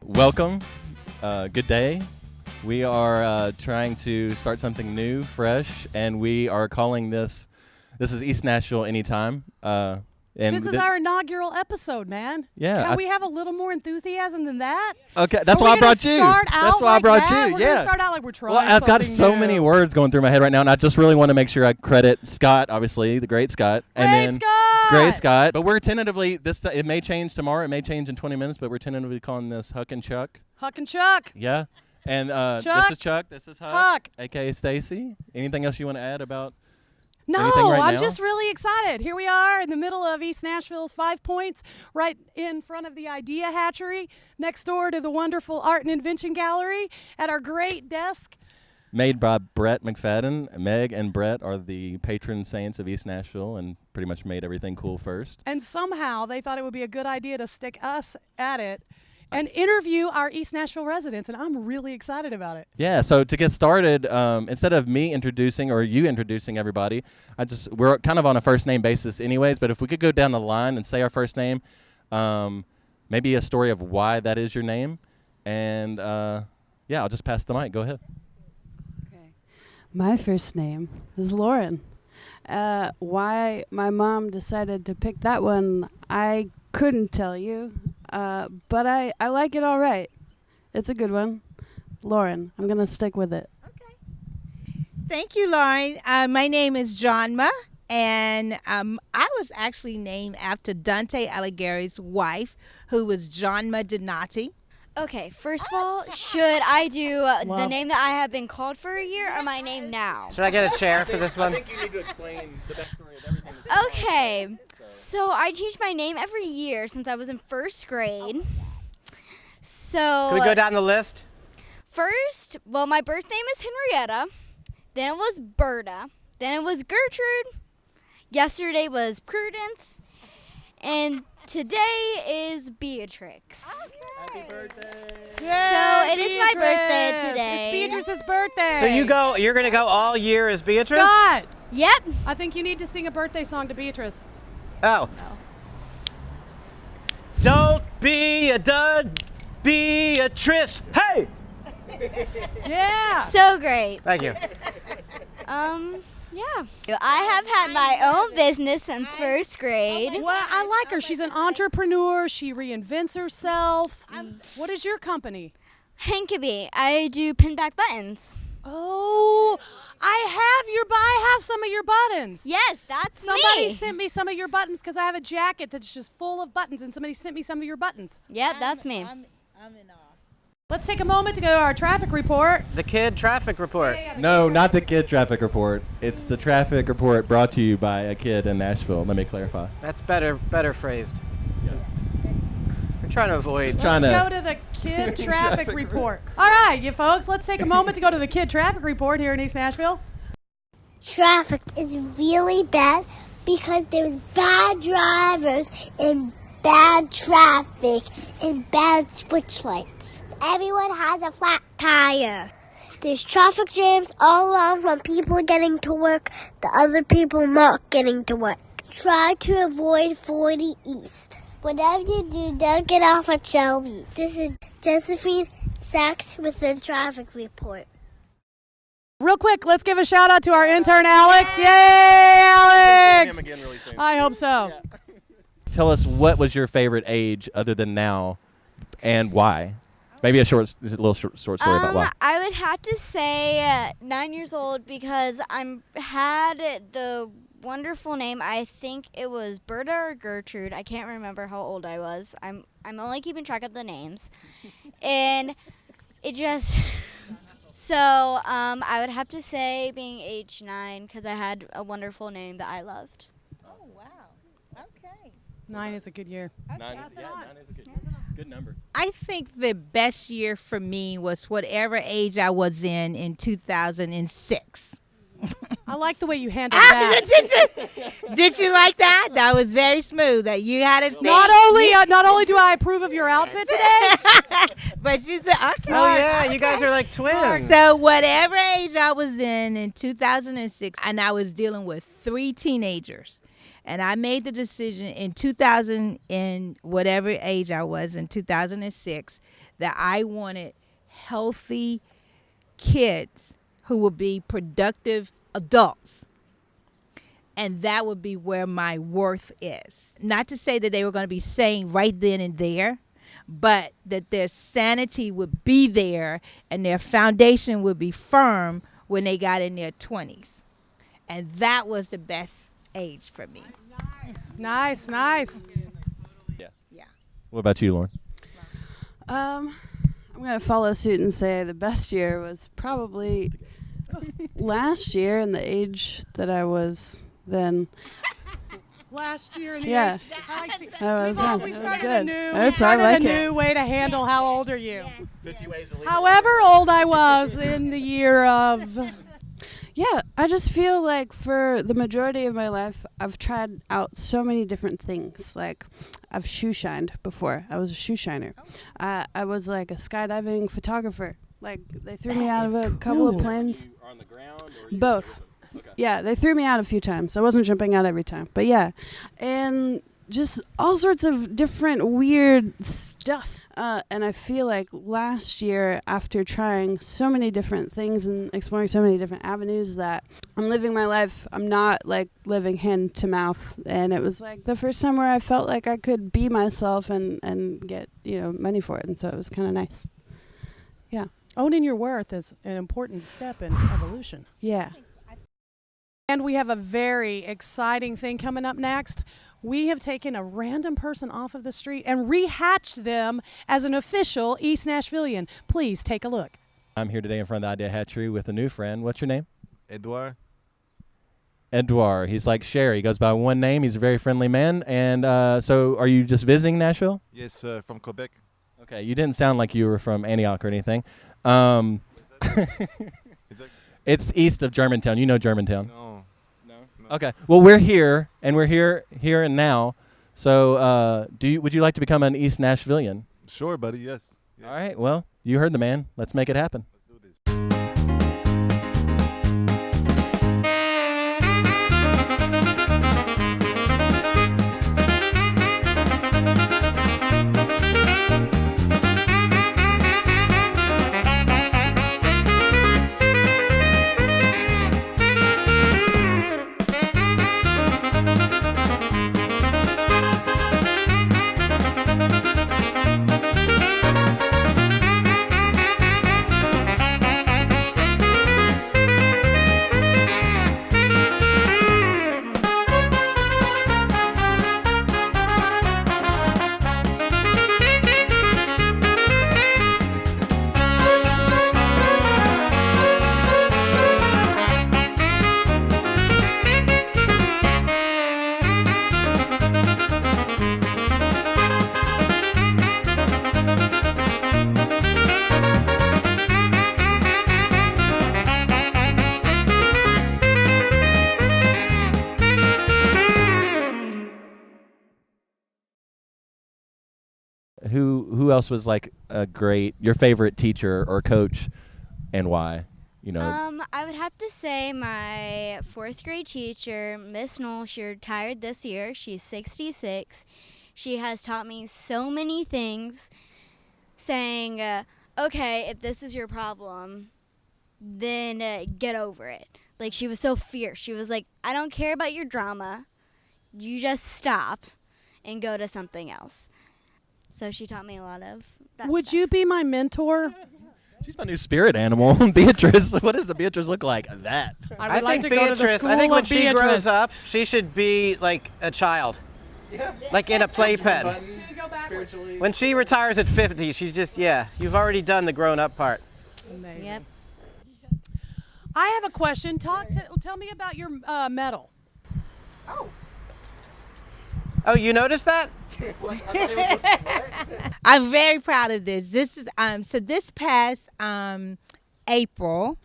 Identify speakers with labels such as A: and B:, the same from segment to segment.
A: Welcome. Good day. We are trying to start something new, fresh, and we are calling this is East Nashville Anytime. And
B: this is our inaugural episode, man.
A: Yeah.
B: Can we have a little more enthusiasm than that?
A: Okay, that's why I brought you. That's why I brought you.
B: We're going to start out like we're trying
A: Well, I've got so many words going through my head right now, and I just really want to make sure I credit Scott, obviously, the great Scott. Great Scott. But we're tentatively, it may change tomorrow. It may change in 20 minutes, but we're tentatively calling this Huck and Chuck.
B: Huck and Chuck.
A: Yeah. And this is Chuck. This is Huck. A.k.a. Stacy. Anything else you want to add about anything right
B: I'm
A: now?
B: just really excited. Here we are in the middle of East Nashville's 5 Points, right in front of the Idea Hatchery, next door to the wonderful Art and Invention Gallery, at our great desk.
A: Made by Brett McFadden. Meg and Brett are the patron saints of East Nashville and pretty much made everything cool first.
B: And somehow they thought it would be a good idea to stick us at it and interview our East Nashville residents, and I'm really excited about it.
A: Yeah, so to get started, instead of me introducing or you introducing everybody, we're kind of on a first name basis anyways, but if we could go down the line and say our first name, maybe a story of why that is your name, and yeah, I'll just pass the mic. Go ahead.
C: Okay. My first name is Lauren. Why my mom decided to pick that one, I couldn't tell you. But I like it all right. It's a good one. Lauren, I'm going to stick with it.
D: Okay. Thank you, Lauren. My name is Johnma, and I was actually named after Dante Alighieri's wife, who was Johnma Donati.
E: Okay, first of all, should I do the name that I have been called for a year or my name now?
F: Should I get a chair for this one?
A: I think you need to explain the backstory of everything.
E: Okay, so I changed my name every year since I was in first grade. So
F: Can we go down the list?
E: First, well, my birth name is Henrietta. Then it was Berta. Then it was Gertrude. Yesterday was Prudence. And today is Beatrix.
A: Happy birthday!
E: So it is my birthday today.
B: It's Beatrice's birthday.
F: So you're going to go all year as Beatrice?
B: Scott!
E: Yep.
B: I think you need to sing a birthday song to Beatrice.
F: Oh. Don't be a dud, be a tris. Hey!
B: Yeah!
E: So great.
F: Thank you.
E: Yeah. I have had my own business since first grade.
B: Well, I like her. She's an entrepreneur. She reinvents herself. What is your company?
E: Hankaby. I do pin back buttons.
B: Oh, I have some of your buttons.
E: Yes, that's
B: Somebody
E: me.
B: sent me some of your buttons because I have a jacket that's just full of buttons, and somebody sent me some of your buttons.
E: Yep, that's me.
D: I'm in awe.
B: Let's take a moment to go to our traffic report.
F: The kid traffic report.
A: No, not the kid traffic report. It's the traffic report brought to you by a kid in Nashville. Let me clarify.
F: That's better phrased.
A: Yeah.
F: We're trying to avoid.
B: Let's go to the kid traffic report. All right, you folks, let's take a moment to go to the kid traffic report here in East Nashville.
G: Traffic is really bad because there's bad drivers and bad traffic and bad switch lights. Everyone has a flat tire. There's traffic jams all around from people getting to work to other people not getting to work. Try to avoid 40 East. Whatever you do, don't get off at Shelby. This is Josephine Sachs with the traffic report.
B: Real quick, let's give a shout out to our intern, Alex. Yay, Alex! I hope so.
A: Yeah. Tell us, what was your favorite age other than now and why? Maybe a little short story about why.
E: I would have to say 9 years old because I had the wonderful name. I think it was Berta or Gertrude. I can't remember how old I was. I'm only keeping track of the names. And it just... So I would have to say being age 9 because I had a wonderful name that I loved.
D: Oh, wow. Okay.
B: 9 is a good year.
A: 9 is a good number.
D: I think the best year for me was whatever age I was in 2006.
B: I like the way you handled that.
D: Did you like that? That was very smooth. That you had it.
B: Not only do I approve of your outfit today,
D: but you said, I'm
F: Oh
D: smart.
F: yeah, you guys are like twins.
D: So whatever age I was in 2006, and I was dealing with 3 teenagers, and I made the decision in 2000, in whatever age I was in 2006, that I wanted healthy kids who would be productive adults. And that would be where my worth is. Not to say that they were going to be sane right then and there, but that their sanity would be there and their foundation would be firm when they got in their 20s. And that was the best age for me.
B: nice.
A: Yeah. What about you, Lauren?
C: I'm going to follow suit and say the best year was probably last year in the age that I was then.
B: Last year in the
C: Yeah.
B: age. I see.
C: That was
B: We've
C: good.
B: started
C: That
B: a
C: was
B: new,
C: good. Oops, I like it.
B: new way to handle how old are you.
A: 50 ways to leave.
B: However old I was in the year of.
C: Yeah, I just feel like for the majority of my life, I've tried out so many different things. Like, I've shoe shined before. I was a shoe shiner. I was like a skydiving photographer. Like, they threw me out of a couple of planes.
A: You on the ground or you
C: Both.
A: Okay.
C: Yeah, they threw me out a few times. I wasn't jumping out every time. But yeah, and just all sorts of different weird stuff. And I feel like last year, after trying so many different things and exploring so many different avenues, that I'm living my life. I'm not like living hand to mouth. And it was like the first time where I felt like I could be myself and get, money for it. And so it was kind of nice. Yeah.
B: Owning your worth is an important step in evolution.
C: Yeah.
B: And we have a very exciting thing coming up next. We have taken a random person off of the street and rehatched them as an official East Nashvilleian. Please take a look.
A: I'm here today in front of the Idea Hatchery with a new friend. What's your name?
H: Edouard.
A: Edouard. He's like Sherry. He goes by one name. He's a very friendly man. And so are you just visiting Nashville?
H: Yes, from Quebec.
A: Okay. You didn't sound like you were from Antioch or anything. It's east of Germantown. You know Germantown.
H: No.
A: Okay. Well, we're here, and we're here and now. So would you like to become an East Nashvilleian?
H: Sure, buddy. Yes. Yeah.
A: All right. Well, you heard the man. Let's make it happen.
H: Let's do this.
A: Who else was like your favorite teacher or coach, and why?
E: I would have to say my 4th grade teacher, Miss Knoll. She retired this year. She's 66. She has taught me so many things, saying, okay, if this is your problem, then get over it. Like, she was so fierce. She was like, I don't care about your drama. You just stop and go to something else. So she taught me a lot of that
B: Would
E: stuff.
B: you be my mentor?
A: She's my new spirit animal, Beatrice. What does a Beatrice look like? That.
B: I would like
F: think
B: to go to the
F: Beatrice,
B: school
F: I think when
B: of
F: she
B: Beatrice.
F: grows up, she should be like a child. Like in a playpen. When she retires at 50, she's just, you've already done the grown up part.
B: Amazing.
E: Yep.
B: I have a question. Tell me about your medal.
F: Oh, you noticed that?
D: I'm very proud of this. This is so this past April,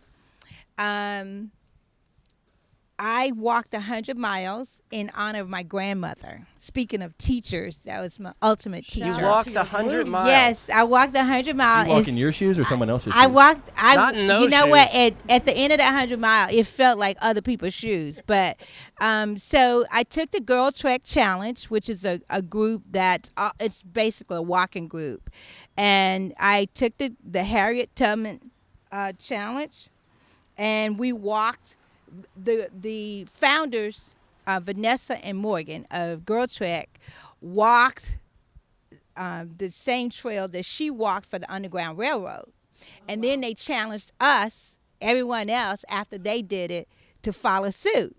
D: I walked 100 miles in honor of my grandmother. Speaking of teachers, that was my ultimate teacher.
F: You walked 100 miles.
D: Yes, I walked 100 miles.
A: You walk in your shoes or someone else's
D: I
A: shoes?
D: walked.
F: Not in those
D: You know what?
F: shoes.
D: At the end of that 100 mile, it felt like other people's shoes. But so I took the Girl Trek Challenge, which is a group that it's basically a walking group, and I took the Harriet Tubman Challenge, and we walked. The founders, Vanessa and Morgan of Girl Trek, walked the same trail that she walked for the Underground Railroad. And then they challenged us, everyone else, after they did it, to follow suit.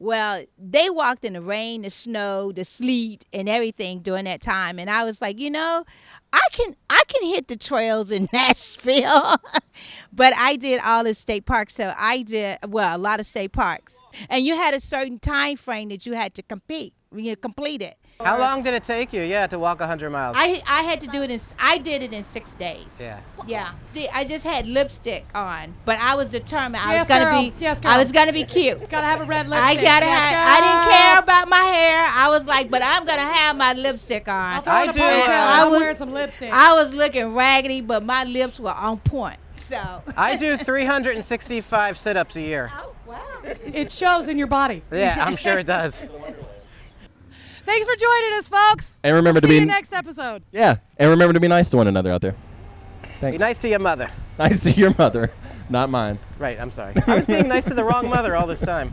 D: Well, they walked in the rain, the snow, the sleet, and everything during that time. And I was like, I can hit the trails in Nashville. But I did all the state parks. So I did, a lot of state parks. And you had a certain time frame that you had to complete it.
F: How long did it take you? Yeah, to walk 100 miles.
D: I had to do it I did it in 6 days.
F: Yeah.
D: Yeah. See, I just had lipstick on, but I was determined I
B: Yes,
D: was gonna
B: girl.
D: be
B: Yes, girl.
D: I was gonna be cute.
B: Gotta have a red
D: I
B: lipstick.
D: gotta
B: Yes,
D: have. I didn't care
B: girl.
D: about my hair. I was like, but I'm gonna have my lipstick
B: I'll
D: on.
B: throw in
F: I
B: a
F: do,
B: ponytail.
F: I
B: I'm
D: was-
B: wearing some lipstick.
D: I was looking raggedy, but my lips were on point. So.
F: I do 365 sit-ups a year.
D: Oh wow.
B: It shows in your body.
F: Yeah, I'm sure it does.
B: Thanks for joining us, folks.
A: And remember
B: We'll
A: to
B: see
A: be
B: you next episode.
A: Yeah, and remember to be nice to one another out there. Thanks.
F: Be nice to your mother.
A: Nice to your mother, not mine.
F: Right, I'm sorry. I was being nice to the wrong mother all this time.